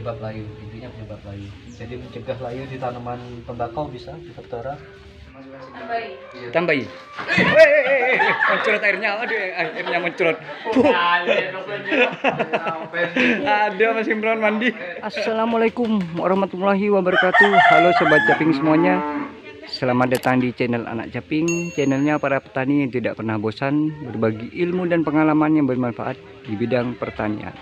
penyebab layu, intinya penyebab layu. Jadi mencegah layu di tanaman tembakau bisa di Vertera. Tambahi. Mencurut airnya, aduh airnya mencurut. Ada Mas Imron mandi. Assalamualaikum warahmatullahi wabarakatuh. Halo sobat Japing semuanya. Selamat datang di channel Anak Japing, channelnya para petani yang tidak pernah bosan berbagi ilmu dan pengalaman yang bermanfaat di bidang pertanian.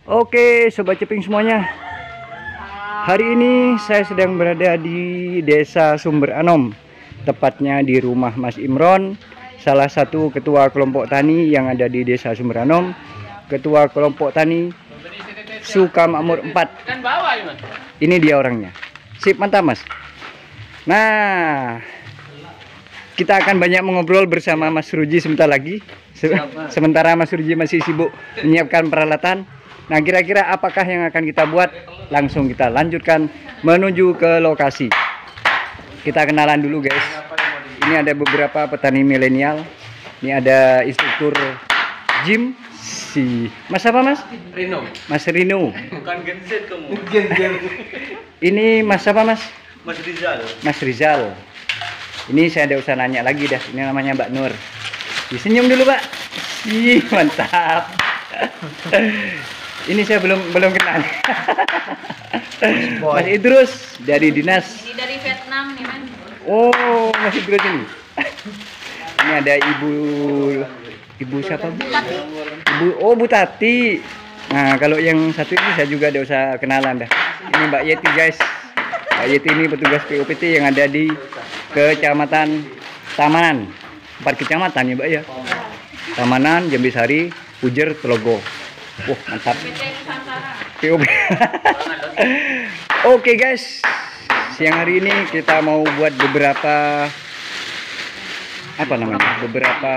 Oke sobat Japing semuanya, hari ini saya sedang berada di Desa Sumber Anom, tepatnya di rumah Mas Imron, salah satu ketua kelompok tani yang ada di Desa Sumber Anom, ketua kelompok tani Sukamakmur 4. Ini dia orangnya. Sip, mantap Mas. Nah, kita akan banyak mengobrol bersama Mas Ruji sebentar lagi. Sementara Mas Ruji masih sibuk menyiapkan peralatan. Nah, kira-kira apakah yang akan kita buat? Langsung kita lanjutkan menuju ke lokasi. Kita kenalan dulu guys. Ini ada beberapa petani milenial. Ini ada instruktur gym. Mas apa Mas? Rino. Mas Rino. Bukan Genset kamu. Ini Mas apa Mas? Mas Rizal. Mas Rizal. Ini saya ada usah nanya lagi dah. Ini namanya Mbak Nur. Disenyum dulu Pak. Ih, mantap. Ini saya belum kenal. Mas Idrus dari dinas. Ini dari Vietnam nih man. Oh, Mas Idrus ini. Ini ada Ibu siapa Bu? Bu Tati. Nah, kalau yang satu ini saya juga ada usah kenalan dah. Ini Mbak Yeti guys. Mbak Yeti ini petugas POPT yang ada di Kecamatan Tamanan. 4 kecamatan ya Mbak ya. Tamanan, Jambisari, Pujer, Telogo. Wah, mantap. POP. Oke guys. Siang hari ini kita mau buat beberapa beberapa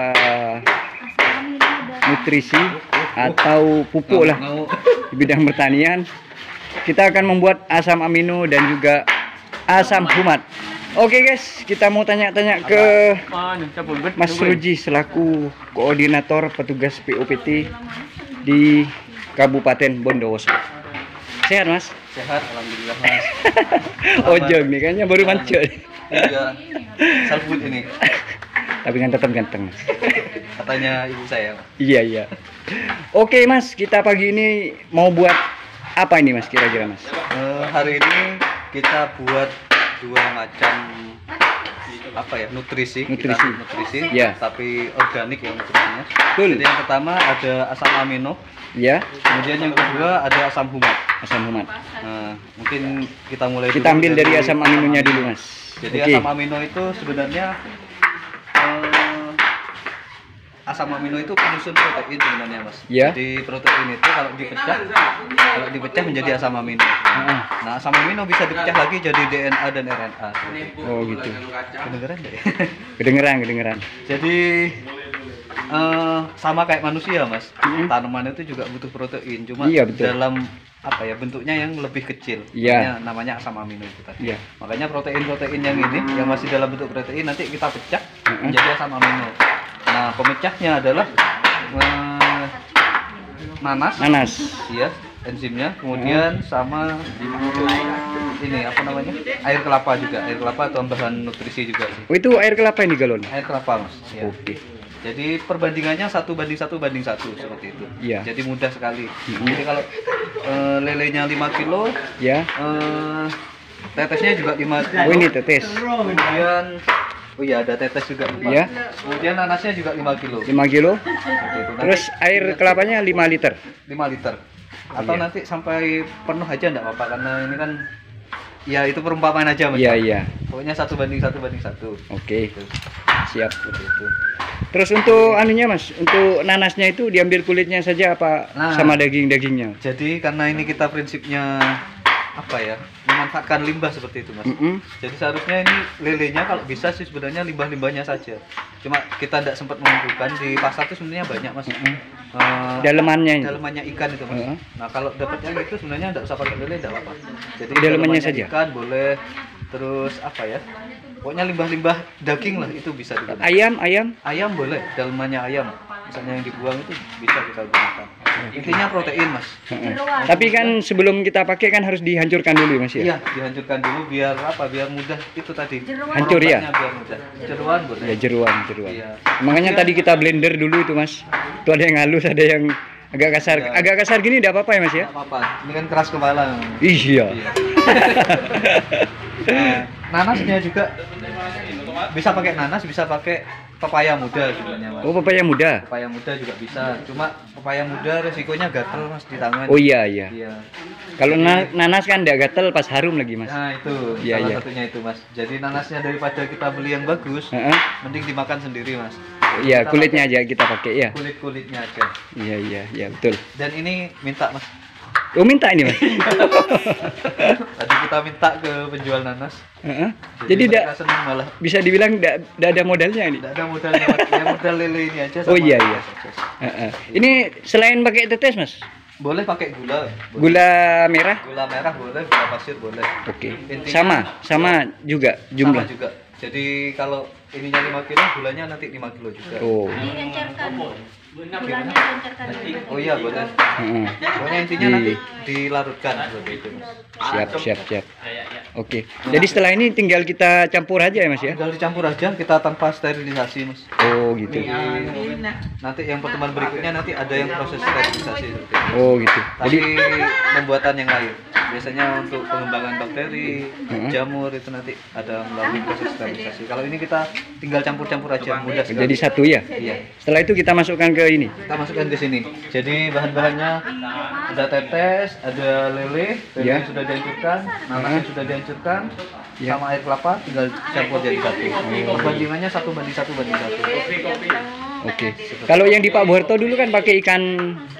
nutrisi atau pupuk lah di bidang pertanian. Kita akan membuat asam amino dan juga asam humat. Oke guys, kita mau tanya-tanya ke Mas Ruji selaku koordinator petugas POPT di Kabupaten Bondowoso. Sehat Mas? Sehat, alhamdulillah Mas. Ojong nih kayaknya baru mancul. Iya. Salfut ini. Tapi kan tetap ganteng Mas. Katanya ibu saya. Iya. Oke Mas, kita pagi ini mau buat apa ini Mas kira-kira Mas? Hari ini kita buat dua macam nutrisi. Ya. Tapi organik ya nutrisinya. Betul. Jadi yang pertama ada asam amino. Ya. Kemudian yang kedua ada asam humat. Nah, mungkin kita mulai. Kita ambil dari asam aminonya dulu Mas. Jadi asam amino itu sebenarnya asam amino itu penyusun protein sebenarnya Mas. Ya. Jadi protein itu kalau dipecah menjadi asam amino. Nah, asam amino bisa dipecah lagi jadi DNA dan RNA. Oh gitu. Kedengeran enggak ya? Kedengeran. Jadi sama kayak manusia Mas. Tanaman itu juga butuh protein, cuma iya, betul. dalam bentuknya yang lebih kecil. Iya. Namanya asam amino itu tadi. Iya. Makanya protein-protein yang ini yang masih dalam bentuk protein nanti kita pecah menjadi asam amino. Nah, pemecahnya adalah nanas. Iya, enzimnya. Kemudian sama ini air kelapa juga. Air kelapa tambahan nutrisi juga sih. Oh, itu air kelapa ini galon? Air kelapa Mas. Ya. Oke. Jadi perbandingannya 1:1 seperti itu. Iya. Jadi mudah sekali. Jadi kalau lelenya 5 kilo, Ya. tetesnya juga 5 kilo. Oh, ini tetes. Kemudian ada tetes juga. Iya. Kemudian nanasnya juga 5 kilo. 5 kilo. Seperti itu. Terus air kelapanya 5 liter. 5 liter. Atau Iya. nanti sampai penuh aja enggak apa-apa karena ini kan ya itu perumpamaan aja Mas. Iya. Pokoknya 1:1. Oke. Gitu. Siap. Seperti itu. Terus untuk anunya Mas, untuk nanasnya itu diambil kulitnya saja apa sama daging-dagingnya? Jadi karena ini kita prinsipnya memanfaatkan limbah seperti itu Mas. Jadi seharusnya ini lelenya kalau bisa sih sebenarnya limbah-limbahnya saja. Cuma kita tidak sempat mengumpulkan di pasar itu sebenarnya banyak Mas. Dalemannya ikan itu Mas. Nah kalau dapatnya itu sebenarnya tidak usah pakai lele, tidak apa-apa. Jadi dalemannya saja. Ikan boleh. Terus Pokoknya limbah-limbah daging lah itu bisa digunakan. Ayam, Ayam boleh, dalamannya ayam. Misalnya yang dibuang itu bisa kita gunakan. Intinya protein, Mas. Heeh. Tapi kan sebelum kita pakai kan harus dihancurkan dulu Mas ya. Iya, dihancurkan dulu biar apa? Biar mudah itu tadi. Hancur ya? Merobaknya biar mudah. Jeruan boleh. Ya jeruan. Iya. Makanya tadi kita blender dulu itu Mas. Itu ada yang halus, ada yang agak kasar. Iya. Agak kasar gini tidak apa-apa ya Mas ya? Nggak apa-apa. Ini kan keras kepala. Iya. Nah, nanasnya juga bisa pakai nanas, bisa pakai pepaya muda sebenarnya, Mas. Oh, pepaya muda. Pepaya muda juga bisa. Cuma pepaya muda resikonya gatel, Mas, di tangan. Oh iya. Iya. Kalau nanas kan tidak gatel pas harum lagi Mas. Nah, itu Iya, salah iya. satunya itu, Mas. Jadi nanasnya daripada kita beli yang bagus, Heeh. mending dimakan sendiri, Mas. Iya, Kita kulitnya aja kita pakai ya. Kulit-kulitnya aja. Iya, betul. Dan ini minta, Mas. Oh, minta ini Mas. Tadi kita minta ke penjual nanas. Heeh. Jadi mereka tidak senang malah. bisa dibilang tidak ada modalnya ini. Tidak ada modalnya, Mas. Ya modal lele ini aja. Oh, sama iya. tetes aja. Heeh. Ini selain pakai tetes Mas, Boleh pakai gula. Boleh. gula merah. Gula merah boleh, gula pasir boleh. Oke. Intinya- Sama juga jumlah. Sama juga. Jadi kalau ininya 5 kilo, gulanya nanti 5 kilo juga. Oh. Digencarkan. Gulanya digencarkan. Oh iya boleh. Heeh. Pokoknya intinya Di- nanti dilarutkan seperti itu, Mas. Siap. Oke. Jadi setelah ini tinggal kita campur aja ya Mas ya. Tinggal dicampur aja, kita tanpa sterilisasi, Mas. Oh gitu. Nanti yang pertemuan berikutnya nanti ada yang proses sterilisasi seperti itu. Oh gitu. Tapi Jadi pembuatan yang lain. Biasanya untuk pengembangan bakteri, jamur itu nanti ada melalui proses sterilisasi. Kalau ini kita tinggal campur-campur aja, mudah sekali. jadi satu ya. Iya. Setelah itu kita masukkan ke ini. Kita masukkan ke sini. Jadi bahan-bahannya ada tetes, ada lele Ya. yang sudah dihancurkan, nanas yang sudah dihancurkan, Ya. sama air kelapa tinggal campur jadi satu. Perbandingannya 1:1:1. Oke. Kalau yang di Pak Boharto dulu kan pakai ikan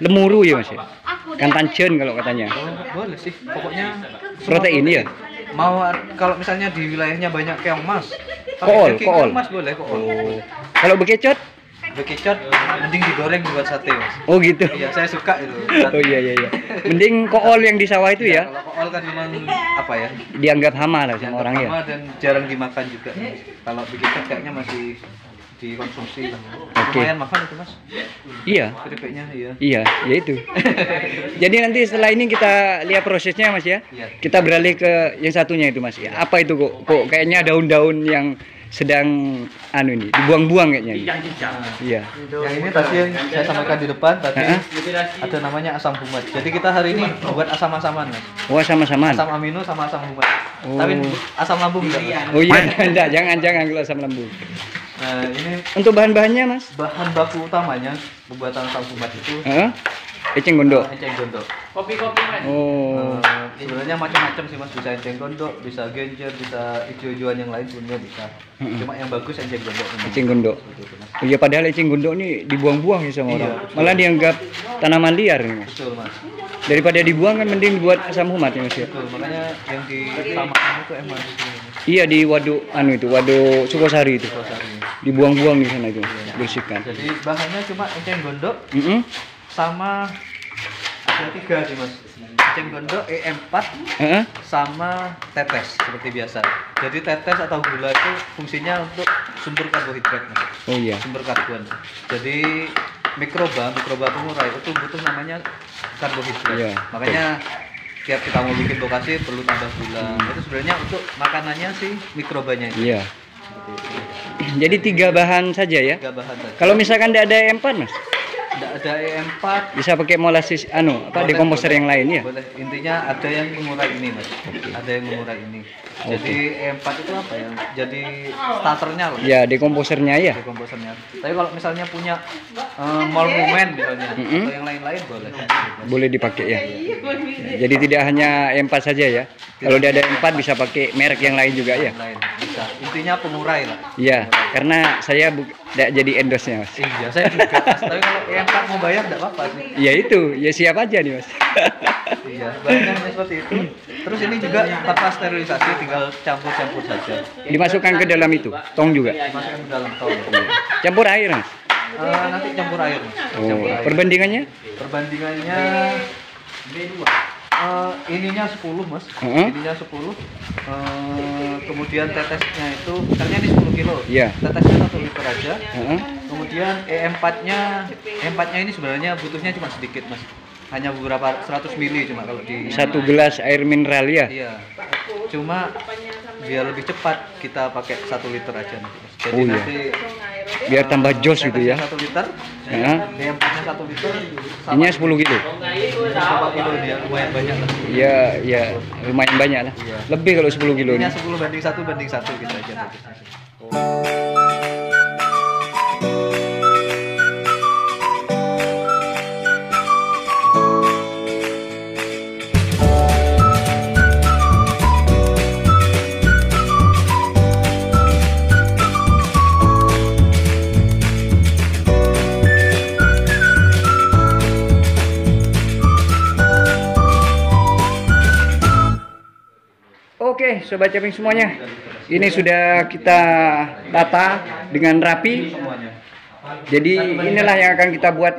lemuru ya Mas ya. Ikan tancen kalau katanya. Oh, boleh sih. Pokoknya Protein ya. Mau kalau misalnya di wilayahnya banyak keong mas, Kool, daging kool. keong mas boleh kool. Kalau bekecot? Bekicot mending digoreng buat sate mas. Oh gitu. Iya saya suka itu. Oh iya. Mending kool yang di sawah itu ya. Kalau kool kan memang apa ya? Dianggap hama lah sama orang ya. Pertama dan jarang dimakan juga. Kalau bekicot kayaknya masih dikonsumsi. Oke. Lumayan mahal itu mas. Iya. Keripiknya iya. Iya, ya itu. Jadi nanti setelah ini kita lihat prosesnya Mas ya. Iya. Kita beralih ke yang satunya itu Mas. Ya, apa itu kok kayaknya daun-daun yang sedang ini dibuang-buang kayaknya. Iya. Yang ini tadi yang saya sampaikan di depan tadi Heeh. ada namanya asam humat. Jadi kita hari ini membuat asam-asaman mas. Wah, sama-sama. Asam amino sama asam humat. Oh. Tapi asam lambung enggak. Mas? Oh iya, enggak, jangan kalau asam lambung. Nah, ini Untuk bahan-bahannya Mas? bahan baku utamanya pembuatan asam humat itu Heeh. Eceng gondok. enceng gondok. Oh. Sebenarnya macam-macam sih mas, bisa enceng gondok, bisa genjer, bisa hijau-hijauan yang lain sebenarnya bisa. Cuma yang bagus enceng gondok. memang. Eceng gondok. Seperti itu, Mas. Oh iya, padahal eceng gondok ini dibuang-buang ya sama Iya, orang. betul. Malah dianggap tanaman liar nih Mas. Betul mas. Daripada dibuang kan mending dibuat asam humat ya Mas ya. Betul. Makanya yang di taman itu emang Iya di waduk waduk Sukosari itu. Sukosari. Dibuang-buang di sana itu, bersihkan. Jadi bahannya cuma enceng gondok Mm-mm. sama ada 3 sih mas. Enceng gondok E4 Heeh. sama tetes seperti biasa. Jadi tetes atau gula itu fungsinya untuk sumber karbohidrat mas. Oh iya. Sumber karbon. Jadi mikroba pengurai itu butuh namanya karbohidrat. Iya, Makanya tiap kita mau bikin lokasi perlu tambah gula. Itu sebenarnya untuk makanannya si mikrobanya itu. Iya. Jadi 3 bahan saja ya. 3 bahan saja. Kalau misalkan tidak ada E4 Mas, Tidak ada E4 bisa pakai molasses boleh, dekomposer yang lain ya. Boleh. Intinya ada yang mengurai ini mas. Ada yang mengurai ini. Jadi E4 itu apa ya? Jadi starternya loh. Ya, dekomposernya ya. Dekomposernya. Tapi kalau misalnya punya molmumen misalnya Mm-mm. atau yang lain-lain boleh. Boleh dipakai ya. Ya, jadi tidak hanya E4 saja ya. Kalau tidak ada E4 bisa pakai merek yang lain juga ya. Yang lain bisa. Intinya pengurai lah. Iya, karena saya tidak jadi endorse-nya Mas. Iya, saya juga. Mas. Tapi kalau E4 mau bayar enggak apa-apa sih. Ya itu, ya siap aja nih Mas. Iya, bahannya seperti itu. Terus ini juga tanpa sterilisasi, tinggal campur-campur saja. Dimasukkan ke dalam itu, tong juga. Masukkan ke dalam tong. Campur air Mas. Nanti campur air, Mas. Oh, Campur air. perbandingannya? Perbandingannya Ininya 10 mas, Heeh. ininya 10. Kemudian tetesnya itu, ternyata ini 10 kilo. Iya. Tetesnya 1 liter aja. Heeh. Kemudian E4-nya ini sebenarnya butuhnya cuma sedikit mas, hanya beberapa 100 mili cuma kalau di. 1 gelas air mineral ya. Iya. Cuma biar lebih cepat kita pakai 1 liter aja nanti, mas. Jadi Oh, iya. nanti Biar tambah jos gitu ya. 1 liter. Heeh. E4-nya 1 liter. Ini 10 kilo. 4 kilo dia lumayan banyak lah. Iya, ya lumayan banyak lah. Iya. Lebih kalau 10 kilo Ini ini. 10 banding 1 banding 1 gitu aja. Oke, sobat caping semuanya. Ini sudah kita tata dengan rapi. Semuanya. Jadi inilah yang akan kita buat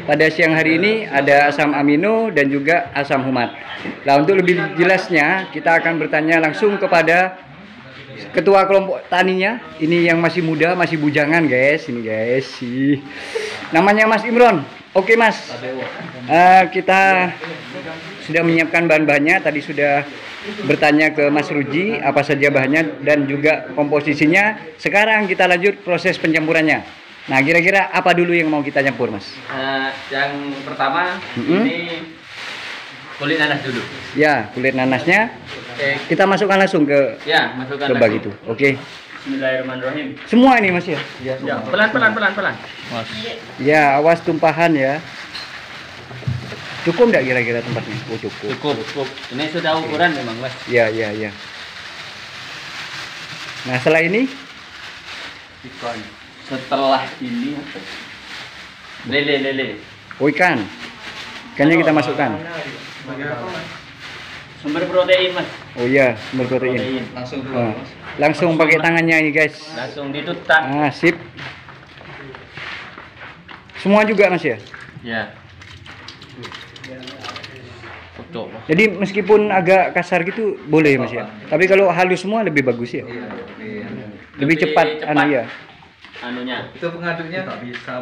pada siang hari ini. Ada asam amino dan juga asam humat. Nah, untuk lebih jelasnya kita akan bertanya langsung kepada ketua kelompok taninya. Ini yang masih muda, masih bujangan guys. Ini guys sih. Namanya Mas Imron. Oke Mas. Kita sudah menyiapkan bahan-bahannya. Tadi sudah bertanya ke Mas Ruji apa saja bahannya dan juga komposisinya. Sekarang kita lanjut proses pencampurannya. Nah, kira-kira apa dulu yang mau kita campur, Mas? Yang pertama ini kulit nanas dulu. Ya, kulit nanasnya Oke, kita masukkan langsung ke ya masukkan bag langsung. itu. Oke. Bismillahirrahmanirrahim. Semua ini, Mas ya? Ya, pelan. Mas. Ya, awas tumpahan ya. Cukup enggak kira-kira tempatnya? Oh, cukup. Cukup. Ini sudah ukuran memang, Mas. Ya. Nah, setelah ini Setelah ini apa? Lele. oh, ikan. Ikannya kita masukkan. Sumber protein, Mas. Oh iya, sumber protein. Langsung dulu Nah, mas. langsung pakai tangannya ini, guys. Langsung ditutak. Ah, sip. Semua juga, Mas ya? Ya. Cocok. Jadi meskipun agak kasar gitu boleh, Mas ya. Tapi kalau halus semua lebih bagus ya. Lebih cepat anu ya. Anunya. Itu pengadunya tak bisa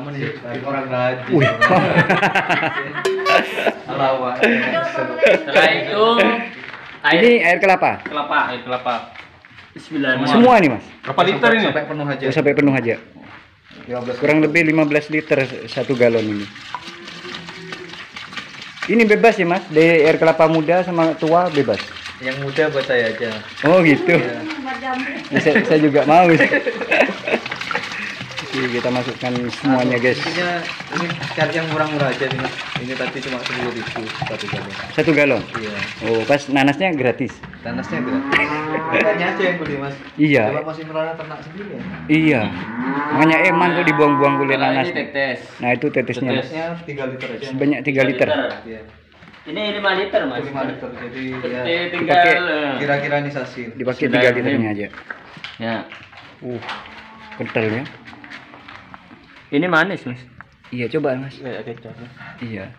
orang rajin. Wih. Lawan. Setelah itu Ini air kelapa. air kelapa. Bismillahirrahmanirrahim. Semua nih, Mas. Berapa liter ini? Sampai penuh aja. Oh, sampai penuh aja. 15. Kurang lebih 15 liter 1 galon ini. Ini bebas ya, Mas. Dari air kelapa muda sama tua bebas. Yang muda buat saya aja. Oh, gitu. Buat jamu. Saya juga mau. Oke, kita masukkan semuanya, guys. Intinya ini cari yang murah-murah aja nih mas. Ini tadi cuma 10.000 1 galon. 1 galon. Iya. Oh, pas nanasnya gratis. Tanasnya gratis. Makanya aja yang beli mas. Iya. Coba masih merana ternak sendiri ya. Iya. Makanya eman kok dibuang-buang kulit Setelah nanas. ini tetes. Nah, itu tetesnya. Tetesnya 3 liter aja. Sebanyak 3 liter. Iya. Ini 5 liter, Mas. 5 liter jadi ya Tinggal kira-kira nih sasin. Dipakai 3 liternya aja. ya. Kentalnya. Ini manis, Mas. Iya, coba, Mas. Iya.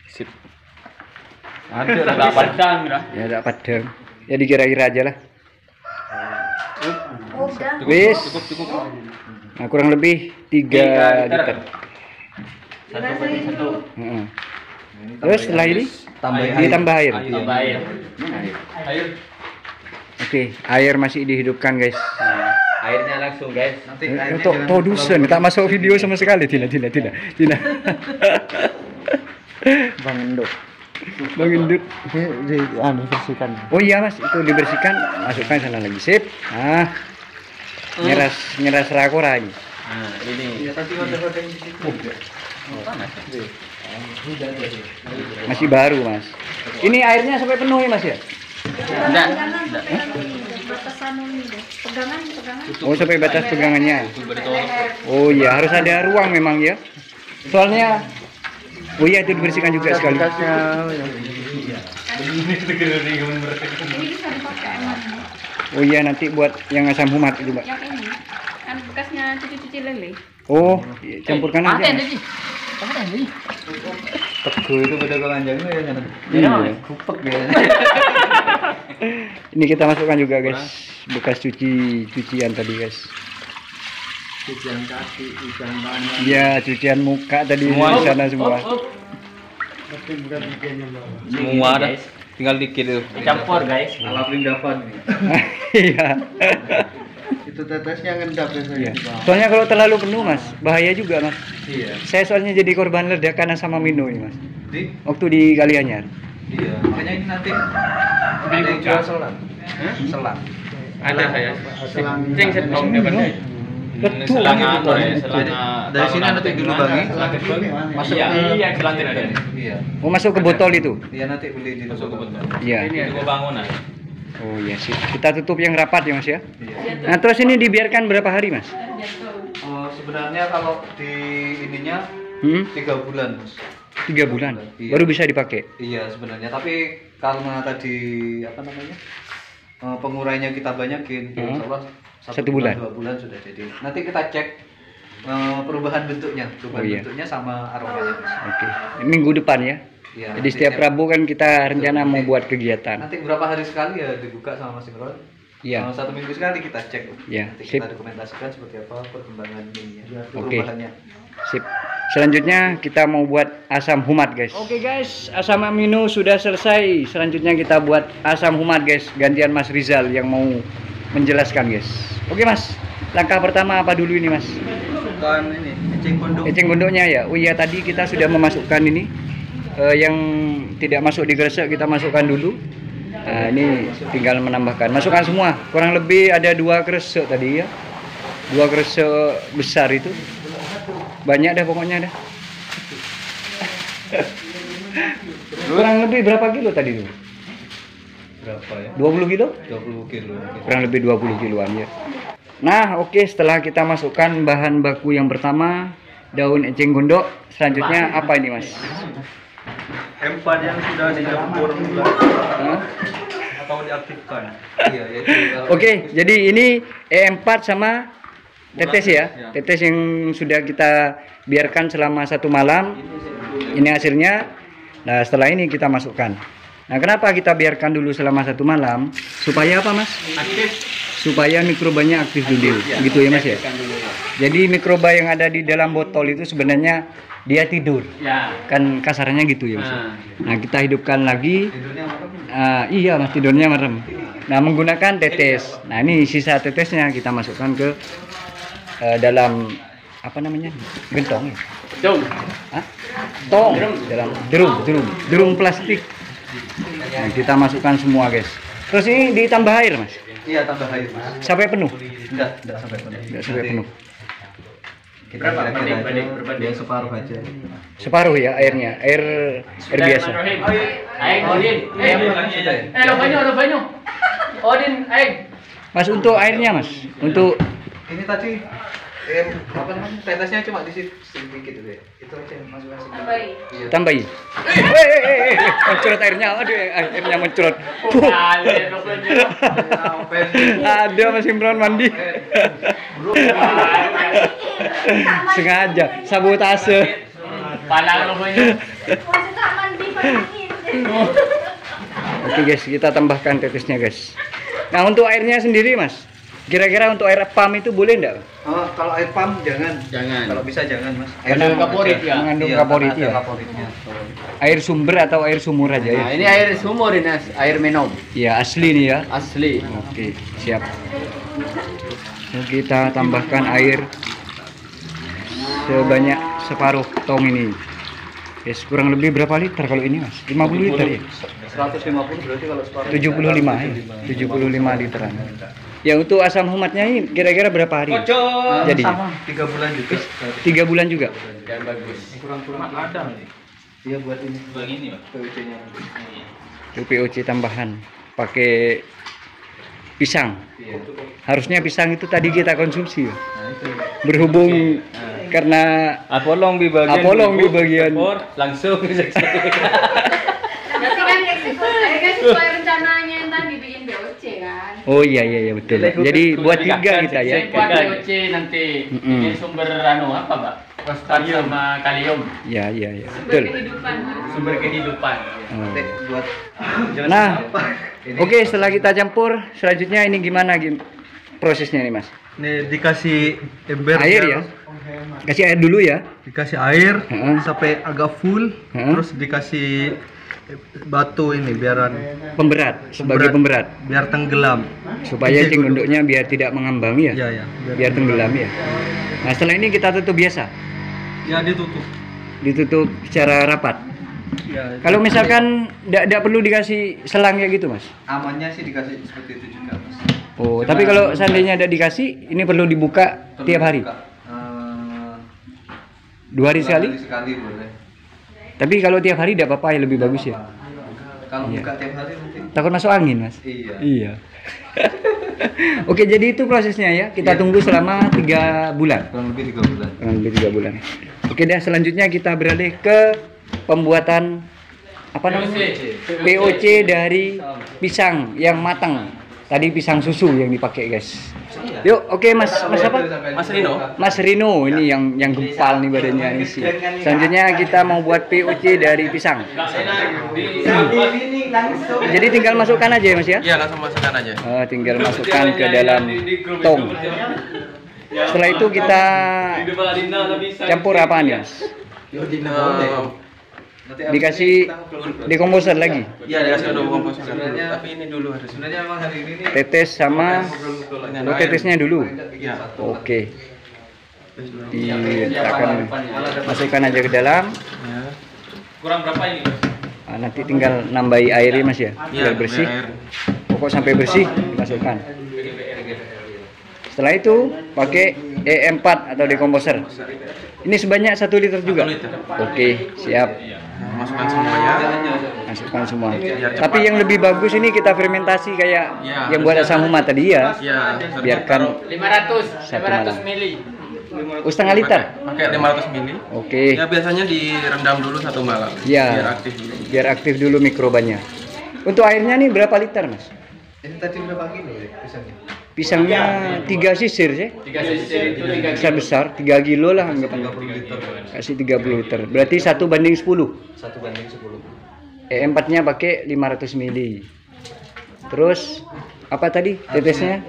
Sip. Ada padang, dah. Ya, ada padang. Ya dikira-kira aja lah. Oh, udah. Wis. Nah, kurang lebih 3 liter. Satu. Heeh. Terus setelah ini Tambahin ditambah air. Tambah air. Air. Oke, air masih dihidupkan, guys. Airnya langsung, guys. Nanti airnya Untuk jangan dusun, tak masuk video sama sekali. Tidak. Bang Endut. Bang Indut. Bersihkan. Oh iya, Mas, itu dibersihkan, masukkan sana lagi. Sip. Nah, ngeras rakora ini. Nah, ini. Ya tadi ada yang di situ. Masih baru, Mas. Ini airnya sampai penuh ya, Mas ya? Enggak. Pegangan batasan ini deh. Pegangan. Oh, sampai batas pegangannya. Oh iya, harus ada ruang memang ya. Soalnya oh iya, itu dibersihkan juga sekali. Ini bisa dipakai emang. Oh iya, nanti buat yang asam humat itu, Mbak. Yang ini kan bekasnya cuci-cuci lele. Oh, campurkan aja. Paten Mas. tadi. Teguh itu beda kelanjangnya ya kan. Iya. Kupek ya. Ini kita masukkan juga guys, bekas cucian tadi guys. Cucian kaki, cucian tangan. Iya, cucian muka tadi Semua. di sana semua. Tapi bukan bikinnya bawah. Semua ada. Tinggal dikit itu. Campur guys. Ala perindapan nih. Iya. Itu tetesnya ngendap biasanya Iya. di bawah. Soalnya kalau terlalu penuh mas, bahaya juga mas. Iya. Saya soalnya jadi korban ledakan asam amino ini mas. Di? Waktu di Kalianyar. Iya. Makanya ini nanti ada yang jual selang. Selang. Ada saya. Selang Ceng setong dia pandai. Betul. Selang apa ya? Jadi, Selang dari sini nanti dulu bangi. Masuk iya, selang tidak ada. Iya. Mau masuk ke botol itu? Iya nanti beli di Masuk ke toko. betul. Iya. Itu gua bangunan. Oh iya sih. Kita tutup yang rapat ya mas ya. Iya. Nah terus ini dibiarkan berapa hari mas? Sebenarnya kalau di ininya 3 bulan, Mas. 3 bulan. Iya. Baru bisa dipakai. Iya sebenarnya, tapi karena tadi apa namanya pengurainya kita banyakin, insya Allah 1 bulan. 2 bulan sudah jadi. Nanti kita cek perubahan bentuknya, Oh, iya. bentuknya sama aromanya. Mas. Oke. Minggu depan ya. Iya, Jadi nanti setiap Rabu kan kita rencana mau buat kegiatan. Nanti berapa hari sekali ya dibuka sama Mas Imron? Iya. 1 minggu sekali kita cek. Iya, Nanti sip. kita dokumentasikan seperti apa perkembangan ini ya. Oke. Perubahannya. Sip. Selanjutnya kita mau buat asam humat guys. Oke guys, asam amino sudah selesai. Selanjutnya kita buat asam humat guys. Gantian Mas Rizal yang mau menjelaskan guys. Oke mas, langkah pertama apa dulu ini mas? Bukan ini, eceng gondok. Eceng gondoknya ya. Oh iya tadi kita sudah memasukkan ini yang tidak masuk di gresek kita masukkan dulu. Nah ini tinggal menambahkan. Masukkan semua. Kurang lebih ada 2 gresek tadi ya. 2 gresek besar itu. Banyak dah pokoknya dah. Kurang lebih berapa kilo tadi tuh? Berapa ya? 20 kilo? 20 kilo. Kurang lebih 20 kiloan ya. Nah oke, setelah kita masukkan bahan baku yang pertama, daun eceng gondok, selanjutnya apa ini mas? Empat yang sudah dicampur gula Hah? atau diaktifkan. Iya, yaitu Oke, jadi ini E4 sama tetes ya. Tetes yang sudah kita biarkan selama 1 malam. Ini hasilnya. Nah, setelah ini kita masukkan. Nah, kenapa kita biarkan dulu selama 1 malam? Supaya apa, Mas? Aktif. Supaya mikrobanya aktif dulu. Gitu ya, Mas ya. Jadi mikroba yang ada di dalam botol itu sebenarnya dia tidur. Ya. Kan kasarnya gitu ya, Mas. Nah, kita hidupkan lagi. Iya mas, tidurnya merem. Nah menggunakan tetes. Nah ini sisa tetesnya kita masukkan ke dalam apa namanya, gentong ya? Dong. Hah? Tong. Dalam drum plastik. Nah, kita masukkan semua guys. Terus ini ditambah air mas? Iya, tambah air mas. Sampai penuh? Enggak sampai penuh. Enggak sampai penuh. Kita kira-kira dia separuh aja. Separuh ya airnya, air biasa. Aing, Odin. Lo banyu. Odin, aing. Mas untuk airnya mas, untuk Ini tadi apa namanya? Tetesnya cuma di situ sedikit itu ya. Itu aja yang masukkan sedikit. Iya. tambahin. Mencurut airnya, aduh airnya mencurut. Ada Mas Imron mandi. Sengaja sabotase. Palang lo banyu. Maksudnya mandi pendingin. Oke guys, kita tambahkan tetesnya guys. Nah untuk airnya sendiri mas, kira-kira untuk air pam itu boleh enggak? Kalau air pump jangan. Jangan. Kalau bisa jangan mas. Mengandung normal kaporit aja. ya? Mengandung Iya, kaporit ada ya. kaporitnya. Air sumber atau air sumur aja ya? Nah, ini air sumur ini, air minum. Iya asli nih ya. Asli. Oke siap. Nah, kita tambahkan air sebanyak separuh tong ini. Yes, kurang lebih berapa liter kalau ini mas? 50 liter ya? 150 berarti kalau separuh. 75 ya? 75 literan. Ya untuk asam humatnya ini kira-kira berapa hari? Jadi Sama 3 bulan juga. 3 bulan juga. Yang bagus. Kurang-kurang ada nih. Iya buat ini. Begini, Pak. PUC-nya. Itu POC tambahan pakai pisang. Iya. Harusnya pisang itu tadi kita konsumsi ya. Nah itu. Berhubung karena Apolong di bagian langsung Berarti kan sesuai rencananya yang tadi bikin BOC kan. oh iya betul. Jadi buat 3 kita ya. Buat BOC nanti. Mm-mm. Ini sumber apa, Pak? Fosfat sama kalium. Ya, ya, ya. Sumber Betul. kehidupan. Sumber kehidupan. Oh. Nanti buat Nah, ini oke, setelah kita campur, selanjutnya ini gimana prosesnya nih, Mas? Nih dikasih ember Air ya? Kasih air dulu ya. Dikasih air Heeh. sampai agak full, Heeh. terus dikasih batu ini biaran Pemberat, sebagai pemberat. biar tenggelam. Supaya Isi cingunduknya biar tidak mengambang ya. Ya ya. Biar tenggelam ya. Nah, setelah ini kita tutup biasa. Ya ditutup. Ditutup secara rapat. Ya. Kalau misalkan tidak perlu dikasih selang kayak gitu, Mas. amannya sih dikasih seperti itu juga, Mas. Oh, tapi kalau seandainya tidak dikasih, ini perlu dibuka Perlu tiap hari. dibuka. 2 hari sekali. Sekali boleh. Tapi kalau tiap hari tidak apa-apa ya, lebih bagus ya. Kalau Iya. buka tiap hari nanti. Takut masuk angin, Mas. Iya. Iya. Oke, jadi itu prosesnya ya. Kita Iya. tunggu selama 3 bulan. Kurang lebih 3 bulan. Kurang lebih 3 bulan. Oke, dah selanjutnya kita beralih ke pembuatan apa namanya? POC dari pisang yang matang. Tadi pisang susu yang dipakai, guys. Yuk, oke Mas apa? Mas Rino. Mas Rino ini yang gempal nih badannya ini sih. Selanjutnya kita mau buat POC dari pisang. Jadi tinggal masukkan aja ya, Mas ya. Iya, langsung masukkan aja. Tinggal masukkan ke dalam tong. Setelah itu kita campur apaan ya? Mas? Dikasih dekomposer lagi. Iya, dikasih adobe komposer dulu. Tapi ini dulu harus. Sebenarnya emang hari ini nih Tetes sama tetesnya dulu. Iya. Oke. Diletakkan, masukkan aja ke dalam. Ya. kurang berapa ini? Nanti tinggal nambahi airnya, Mas ya, Iya, biar bersih. air. Pokok sampai bersih dimasukkan. Setelah itu pakai E4 atau dekomposer. Ini sebanyak 1 liter juga. 1 liter. Oke, siap. Masukkan semuanya. Masukkan semua. Biar cepat. Tapi yang lebih bagus ini kita fermentasi kayak Iya, yang buat asam umat tadi ya. Iya, Biarkan 500 mili. setengah liter. Pakai 500 mili. Oke. Ya biasanya direndam dulu 1 malam. Iya. Biar aktif dulu. Biar aktif dulu mikrobanya. Untuk airnya nih berapa liter, Mas? Ini tadi berapa kilo ya pisangnya? Pisangnya 3 sisir sih. 3 sisi itu 3 Besar-besar 3 kilo lah anggapannya. 30 liter. Kasih 30 liter. Berarti 1:10. 1/10. E4-nya pakai 500 mili. Terus apa tadi tetesnya?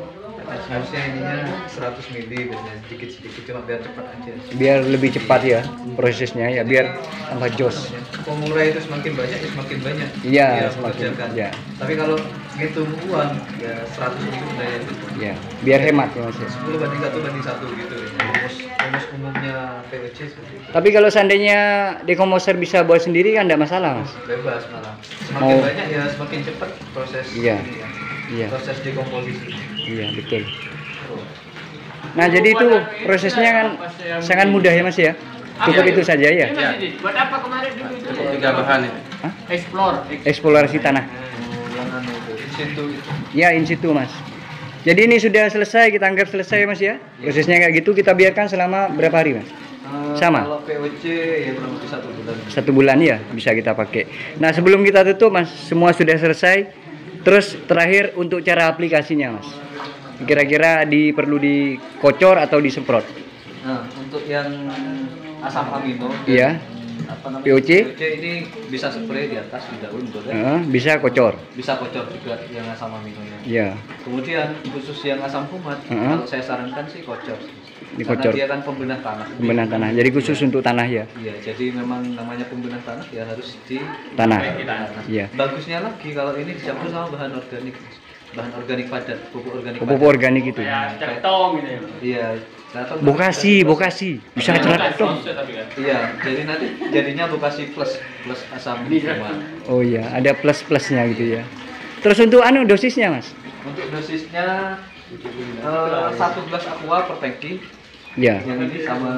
Harusnya ininya 100 mili biasanya sedikit-sedikit cuma biar cepat aja. Biar lebih cepat ya prosesnya ya, biar tambah jos. Pemula itu semakin banyak ya semakin banyak. Iya, Dia semakin, mengerjakan. ya. Tapi kalau ngitung uang ya 100 mili udah ya itu. Ya, biar hemat ya, Mas ya. 10/1/1 gitu ya. Rumus umumnya POC seperti itu. Tapi kalau seandainya dekomposer bisa buat sendiri kan enggak masalah, Mas. Bebas malah. Semakin Mau- banyak ya semakin cepat proses Iya. ini ya. Iya. Proses dekomposisi. Iya, betul. Nah, jadi itu prosesnya kan sangat mudah ya, Mas ya. Cukup itu saja ya. Buat apa kemarin dulu itu? Cukup 3 bahan itu. Explore. Eksplorasi tanah. Yang anu itu, in situ itu. Ya, in situ, Mas. Jadi ini sudah selesai, kita anggap selesai, Mas ya. Prosesnya kayak gitu, kita biarkan selama berapa hari, Mas? Sama? Kalau POC ya kurang lebih 1 bulan. 1 bulan ya, bisa kita pakai. Nah, sebelum kita tutup, Mas, semua sudah selesai. Terus terakhir untuk cara aplikasinya, Mas. Kira-kira perlu dikocor atau disemprot? Nah, untuk yang asam amino Iya. apa namanya? POC? ini bisa spray di atas di daun boleh. Bisa kocor. Bisa kocor juga yang asam aminonya. Iya. Kemudian khusus yang asam kumat, kalau saya sarankan sih kocor. Dikocor. Karena dia kan pembenah tanah. Pembenah tanah. Jadi khusus untuk tanah ya. Iya, jadi memang namanya pembenah tanah ya harus di Tanah. tanah. Iya. Bagusnya lagi kalau ini dicampur sama bahan organik. Bahan organik padat, pupuk organik Pupuk organik itu. Centong gitu ya. Iya. Nah, Bokasi. Bisa ceratong. Iya, jadi nanti jadinya Bokasi plus asam kumat. Oh iya, ada plus-plusnya gitu ya. Terus untuk dosisnya, Mas? Untuk dosisnya 1 gelas aqua per tangki. Ya. Yang ini sama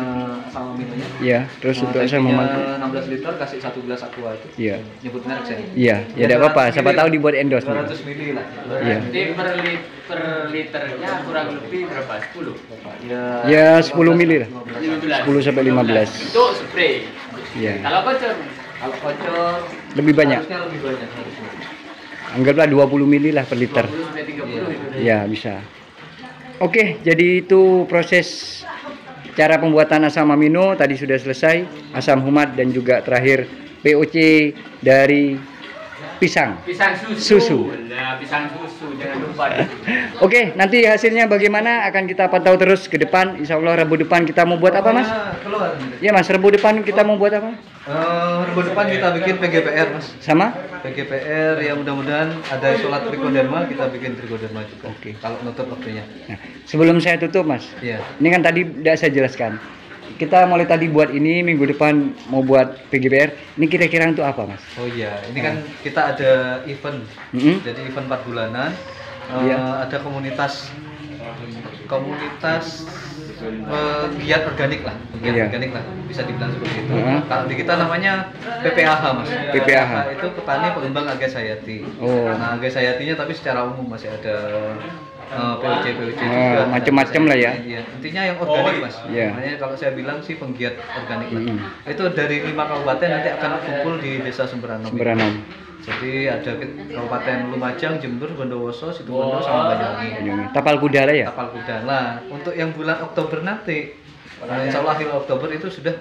aminonya. Iya, terus untuk asam tangkinya umat. 16 liter kasih 1 gelas aqua itu. Iya. Nyebut merek saya. Iya, ya enggak apa-apa. Siapa tahu dibuat endorse. 200 mili lah. Iya. Jadi per liternya kurang lebih berapa? 10. Ya 10 mili lah. 15. 10 sampai 15. Itu spray. Iya. Kalau kocor Kalau kocor Lebih banyak. harusnya lebih banyak harusnya. Anggaplah 20 mili lah per liter. 20 sampai 30 itu. Ya, bisa. Oke, jadi itu proses cara pembuatan asam amino tadi sudah selesai, asam humat dan juga terakhir POC dari pisang. Pisang Susu. Nah, pisang susu jangan lupa. Oke, nanti hasilnya bagaimana akan kita pantau terus ke depan. Insya Allah Rabu depan kita mau buat apa, Mas? Keluar. Ya, Mas, Rabu depan kita mau buat apa? Rabu depan kita bikin PGPR, Mas. Sama? PGPR ya mudah-mudahan ada sholat trichoderma, kita bikin trichoderma juga. Oke. Kalau nutup waktunya. Nah, sebelum saya tutup, Mas. Iya. Ini kan tadi tidak saya jelaskan. Kita mulai tadi buat ini, minggu depan mau buat PGPR. Ini kira-kira untuk apa, Mas? Oh iya, ini kan kita ada event. Mm-mm. Jadi event 4 bulanan. Iya. Ada komunitas giat organik lah, giat Iya. organik lah, bisa dibilang seperti itu. Heeh. Kalau di kita namanya PPAH, Mas. PPAH. Itu petani pengembang Agas Hayati. Oh. Nah, Agas Hayatinya tapi secara umum masih ada POC juga. Macem-macem lah ya. Iya. Intinya yang organik, Mas. Iya. Makanya kalau saya bilang sih penggiat organik lah. Mm. Itu dari 5 kabupaten nanti akan kumpul di Desa Sumberanom. Semberanom. Jadi ada Kabupaten Lumajang, Jember, Bondowoso, Situbondo, sama Banyuwangi. Tapal kuda lah ya. Tapal kuda. Nah, untuk yang bulan Oktober nanti, insya Allah akhir Oktober itu sudah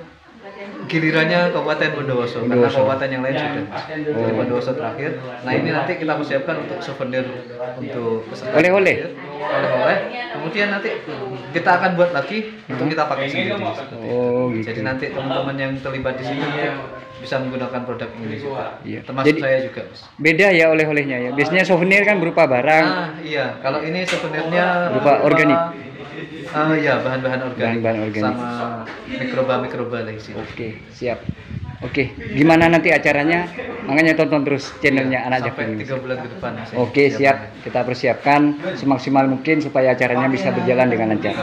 gilirannya Kabupaten Bondowoso, karena Bondowoso. kabupaten yang lain sudah. Jadi Bondowoso terakhir. Nah, ini nanti kita persiapkan untuk souvenir untuk peserta. Oleh-oleh? Oleh-oleh. Kemudian nanti kita akan buat lagi untuk kita pakai sendiri. Oh, gitu. Jadi nanti teman-teman yang terlibat di sini bisa menggunakan produk ini juga. Iya. Termasuk Jadi- saya juga, Mas. Beda ya oleh-olehnya ya. Biasanya souvenir kan berupa barang. Ah, iya. Kalau ini sebenarnya Berupa organik. Iya, bahan-bahan organik. Bahan-bahan organik. Sama mikroba-mikroba lah sih. Oke, siap. Oke, gimana nanti acaranya? Makanya tonton terus channelnya Anak Sampai Japing. 3 bulan ke depan. Mas. Oke, siap. Kita persiapkan semaksimal mungkin supaya acaranya bisa berjalan dengan lancar.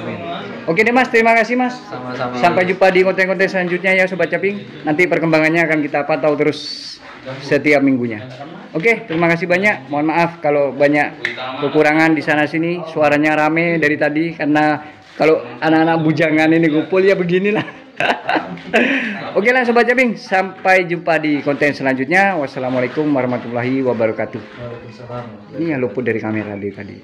Oke deh Mas, terima kasih Mas. Sama-sama. Sampai jumpa di konten-konten selanjutnya ya Sobat Caping. Nanti perkembangannya akan kita pantau terus setiap minggunya. Oke, terima kasih banyak. Mohon maaf kalau banyak kekurangan di sana sini. Suaranya rame dari tadi karena kalau anak-anak bujangan ini kumpul ya beginilah. Oke lah Sobat Caping, sampai jumpa di konten selanjutnya. Wassalamualaikum warahmatullahi wabarakatuh. Waalaikumsalam. Ini yang luput dari kamera dari tadi.